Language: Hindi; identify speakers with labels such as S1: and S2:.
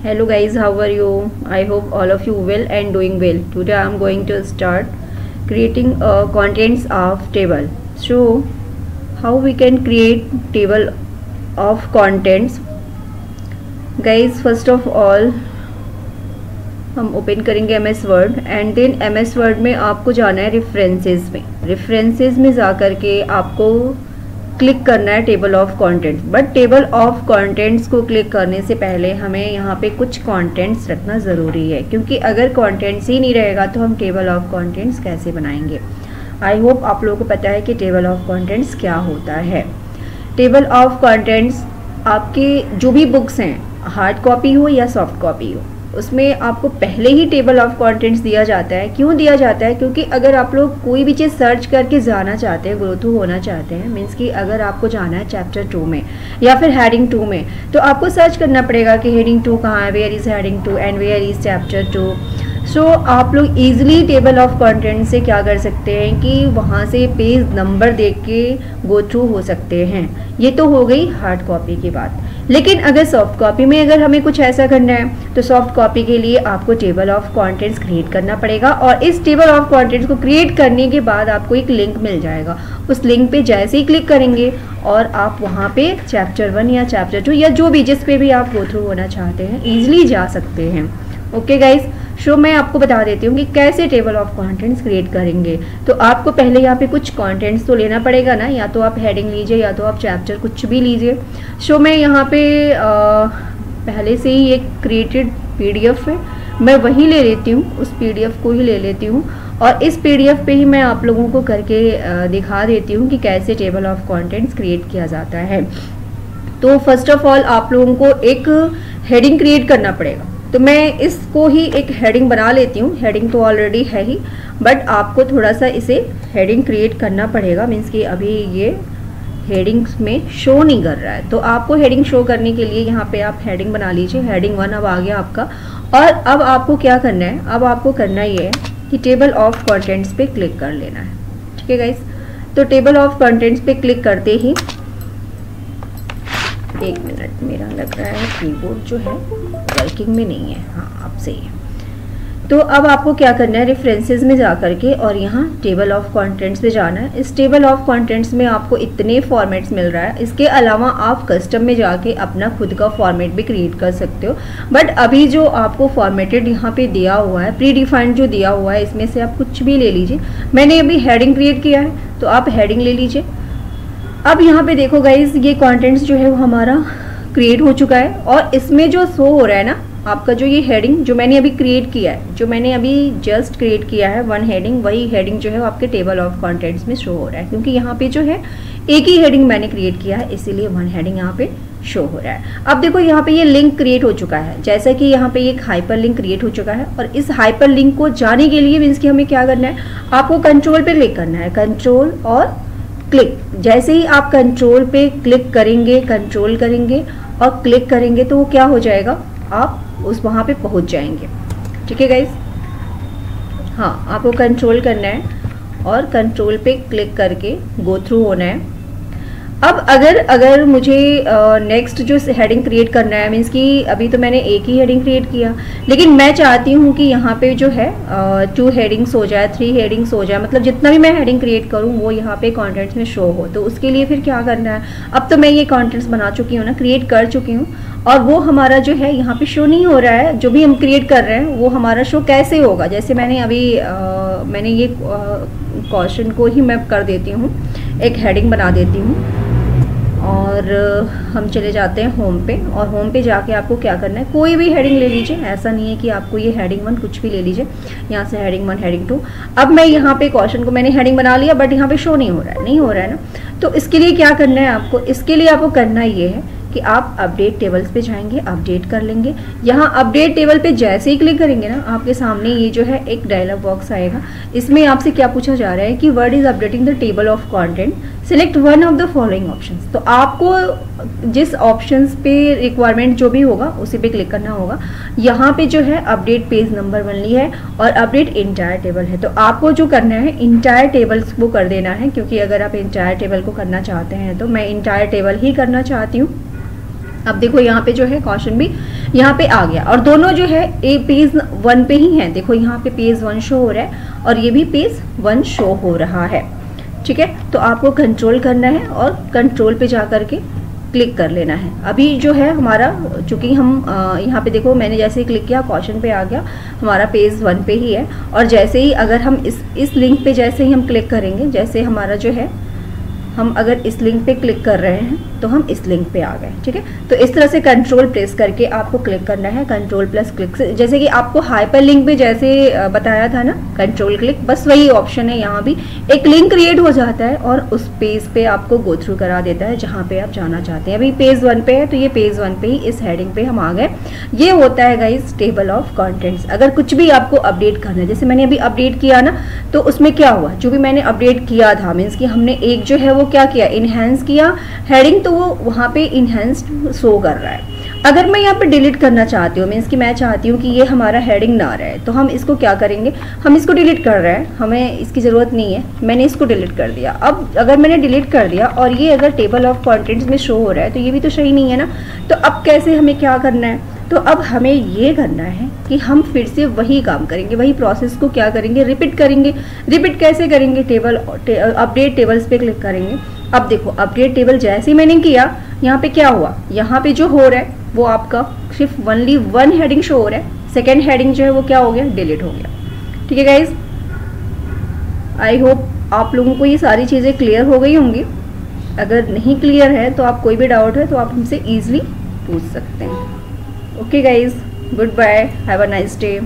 S1: Hello guys, how are you? I hope all of you well and doing well. Today I am going to start creating contents of table. So how we can create table of contents? Guys, first of all हम ओपन करेंगे MS word and then MS word में आपको जाना है रेफरेंसेस में जा करके आपको क्लिक करना है table of contents. But table of contents को क्लिक करने से पहले हमें यहाँ पे कुछ कंटेंट्स रखना ज़रूरी है, क्योंकि अगर कंटेंट्स ही नहीं रहेगा तो हम टेबल ऑफ कंटेंट्स कैसे बनाएंगे। आई होप आप लोगों को पता है कि टेबल ऑफ कंटेंट्स क्या होता है। टेबल ऑफ कंटेंट्स आपके जो भी बुक्स हैं, हार्ड कॉपी हो या सॉफ्ट कॉपी हो, उसमें आपको पहले ही टेबल ऑफ कंटेंट्स दिया जाता है। क्यों दिया जाता है? क्योंकि अगर आप लोग कोई भी चीज़ सर्च करके जाना चाहते हैं, ग्रो थ्रू होना चाहते हैं, मीन्स कि अगर आपको जाना है चैप्टर 2 में या फिर हेडिंग 2 में, तो आपको सर्च करना पड़ेगा कि हेडिंग 2 कहाँ है, where is heading 2 and where is chapter 2। So आप लोग ईजिली टेबल ऑफ कंटेंट से क्या कर सकते हैं कि वहाँ से पेज नंबर देख के गो थ्रू हो सकते हैं। ये तो हो गई हार्ड कॉपी की बात। लेकिन अगर सॉफ्ट कॉपी में अगर हमें कुछ ऐसा करना है तो सॉफ्ट कॉपी के लिए आपको टेबल ऑफ कंटेंट्स क्रिएट करना पड़ेगा, और इस टेबल ऑफ कंटेंट्स को क्रिएट करने के बाद आपको एक लिंक मिल जाएगा। उस लिंक पे जैसे ही क्लिक करेंगे और आप वहाँ पे चैप्टर 1 या चैप्टर 2 या जो भी जिस पे भी आप गो थ्रू होना चाहते हैं ईजिली जा सकते हैं। ओके गाइज, सो मैं आपको बता देती हूँ कि कैसे टेबल ऑफ कंटेंट्स क्रिएट करेंगे। तो आपको पहले यहाँ पे कुछ कंटेंट्स तो लेना पड़ेगा ना, या तो आप हेडिंग लीजिए या तो आप चैप्टर कुछ भी लीजिए। सो मैं यहाँ पे पहले से ही एक क्रिएटेड PDF है, मैं वही ले लेती हूँ, उस PDF को ही ले लेती हूँ और इस PDF पे ही मैं आप लोगों को करके दिखा देती हूँ कि कैसे टेबल ऑफ कंटेंट्स क्रिएट किया जाता है। तो फर्स्ट ऑफ ऑल आप लोगों को एक हेडिंग क्रिएट करना पड़ेगा। तो मैं इसको ही एक हेडिंग बना लेती हूँ। हेडिंग तो ऑलरेडी है ही, बट आपको थोड़ा सा इसे हेडिंग क्रिएट करना पड़ेगा। मीन्स कि अभी ये हेडिंग्स में शो नहीं कर रहा है, तो आपको हेडिंग शो करने के लिए यहाँ पे आप हेडिंग बना लीजिए। हेडिंग 1 अब आ गया आपका। और अब आपको क्या करना है, अब आपको करना ये है कि टेबल ऑफ कंटेंट्स पे क्लिक कर लेना है। ठीक है गाइस, तो टेबल ऑफ कंटेंट्स पे क्लिक करते ही, एक मिनट, मेरा लग रहा है कीबोर्ड जो है वर्किंग में नहीं है। हाँ, अब सही है। तो अब आपको क्या करना है, रेफरेंसेस में जा करके और यहाँ टेबल ऑफ कंटेंट्स में जाना है। इस टेबल ऑफ कंटेंट्स में आपको इतने फॉर्मेट्स मिल रहा है। इसके अलावा आप कस्टम में जाके अपना खुद का फॉर्मेट भी क्रिएट कर सकते हो। बट अभी जो आपको फॉर्मेटेड यहाँ पे दिया हुआ है, प्री डिफाइंड जो दिया हुआ है, इसमें से आप कुछ भी ले लीजिए। मैंने अभी हेडिंग क्रिएट किया है तो आप हेडिंग ले लीजिए। अब यहाँ पे देखो गाइज, ये कंटेंट्स जो है वो हमारा क्रिएट हो चुका है और इसमें जो शो हो रहा है ना आपका, जो ये हेडिंग जो मैंने अभी क्रिएट किया है, जो मैंने अभी जस्ट क्रिएट किया है 1 हेडिंग, वही हेडिंग जो है वो आपके टेबल ऑफ कंटेंट्स में शो हो रहा है। क्योंकि यहाँ पे जो है एक ही हेडिंग मैंने क्रिएट किया है, इसीलिए 1 हेडिंग यहाँ पे शो हो रहा है। अब देखो यहाँ पे ये लिंक क्रिएट हो चुका है, जैसा कि यहाँ पे एक हाइपर लिंक क्रिएट हो चुका है। और इस हाइपर लिंक को जाने के लिए मीन्स कि हमें क्या करना है, आपको कंट्रोल पे क्लिक करना है, कंट्रोल और क्लिक। जैसे ही आप कंट्रोल पे क्लिक करेंगे, कंट्रोल करेंगे और क्लिक करेंगे तो वो क्या हो जाएगा, आप उस वहाँ पे पहुँच जाएंगे। ठीक है गाइस, हाँ, आपको कंट्रोल करना है और कंट्रोल पे क्लिक करके गो थ्रू होना है। अब अगर मुझे नेक्स्ट जो हेडिंग क्रिएट करना है, मीन्स कि अभी तो मैंने एक ही हेडिंग क्रिएट किया, लेकिन मैं चाहती हूँ कि यहाँ पे जो है 2 हेडिंग्स हो जाए, 3 हेडिंग्स हो जाए, मतलब जितना भी मैं हेडिंग क्रिएट करूँ वो यहाँ पे कंटेंट्स में शो हो। तो उसके लिए फिर क्या करना है, अब तो मैं ये कंटेंट्स बना चुकी हूँ ना, क्रिएट कर चुकी हूँ, और वो हमारा जो है यहाँ पे शो नहीं हो रहा है। जो भी हम क्रिएट कर रहे हैं वो हमारा शो कैसे होगा, जैसे मैंने अभी मैंने ये क्वेश्चन को ही मैं कर देती हूँ, एक हेडिंग बना देती हूँ और हम चले जाते हैं होम पे। और होम पे जाके आपको क्या करना है, कोई भी हेडिंग ले लीजिए, ऐसा नहीं है कि आपको ये हेडिंग 1 कुछ भी ले लीजिए, यहाँ से हेडिंग 1 हेडिंग 2। अब मैं यहाँ पे क्वेश्चन को मैंने हेडिंग बना लिया, बट यहाँ पे शो नहीं हो रहा है ना। तो इसके लिए क्या करना है आपको, इसके लिए आपको करना ये है कि आप अपडेट टेबल्स पे जाएंगे, अपडेट कर लेंगे। यहाँ अपडेट टेबल पे जैसे ही क्लिक करेंगे ना, आपके सामने ये जो है एक डायलॉग बॉक्स आएगा। इसमें आपसे क्या पूछा जा रहा है कि word is updating the table of content, select one of the following options. तो आपको जिस ऑप्शंस पे रिक्वायरमेंट जो भी होगा उसी पे क्लिक करना होगा। यहाँ पे जो है अपडेट पेज नंबर 1 है और अपडेट इंटायर टेबल है। तो आपको जो करना है इंटायर टेबल्स को कर देना है, क्योंकि अगर आप इंटायर टेबल को करना चाहते हैं तो मैं इंटायर टेबल ही करना चाहती हूँ। अब देखो यहाँ पे जो है क्वेश्चन भी यहाँ पे आ गया और दोनों जो है ए पेज 1 पे ही है। देखो यहाँ पे पेज 1 शो हो रहा है और ये भी पेज 1 शो हो रहा है। ठीक है, तो आपको कंट्रोल करना है और कंट्रोल पे जा करके क्लिक कर लेना है। अभी जो है हमारा, चूंकि हम यहाँ पे देखो मैंने जैसे ही क्लिक किया क्वेश्चन पे आ गया, हमारा पेज 1 पे ही है। और जैसे ही अगर हम इस लिंक पे जैसे ही हम क्लिक करेंगे, जैसे हमारा जो है हम अगर इस लिंक पे क्लिक कर रहे हैं तो हम इस लिंक पे आ गए। ठीक है, तो इस तरह से कंट्रोल प्रेस करके आपको क्लिक करना है, कंट्रोल प्लस क्लिक से, जैसे कि आपको हाइपर लिंक पे जैसे बताया था ना कंट्रोल क्लिक, बस वही ऑप्शन है। यहाँ भी एक लिंक क्रिएट हो जाता है और उस पेज पे आपको गो थ्रू करा देता है जहाँ पे आप जाना चाहते हैं। अभी पेज 1 पे है तो ये पेज 1 पे ही इस हेडिंग पे हम आ गए। ये होता है गाइस टेबल ऑफ कंटेंट्स। अगर कुछ भी आपको अपडेट करना है, जैसे मैंने अभी अपडेट किया ना, तो उसमें क्या हुआ, जो भी मैंने अपडेट किया था मीन्स कि हमने एक जो है वो क्या किया, इनहेंस किया हेडिंग, तो वो वहाँ पे इनहेंस्ड शो कर रहा है। अगर मैं यहाँ पे डिलीट करना चाहती हूँ, मीन्स कि मैं चाहती हूँ कि ये हमारा हेडिंग ना रहे, तो हम इसको क्या करेंगे, हम इसको डिलीट कर रहे हैं, हमें इसकी ज़रूरत नहीं है, मैंने इसको डिलीट कर दिया। अब अगर मैंने डिलीट कर दिया और ये अगर टेबल ऑफ कंटेंट्स में शो हो रहा है तो ये भी तो सही नहीं है ना। तो अब कैसे हमें क्या करना है, तो अब हमें ये करना है कि हम फिर से वही काम करेंगे, वही प्रोसेस को क्या करेंगे, रिपीट करेंगे। रिपीट कैसे करेंगे, अपडेट टेबल्स पे क्लिक करेंगे। अब देखो अपडेट टेबल जैसे ही मैंने किया, यहाँ पे क्या हुआ, यहाँ पे जो हो रहा है वो आपका सिर्फ ओनली 1 हेडिंग शो हो रहा है, सेकेंड हेडिंग जो है वो क्या हो गया, डिलीट हो गया। ठीक है गाइज, आई होप आप लोगों को ये सारी चीज़ें क्लियर हो गई होंगी। अगर नहीं क्लियर है तो आप कोई भी डाउट है तो आप हमसे ईजिली पूछ सकते हैं। Okay guys, goodbye, have a nice day.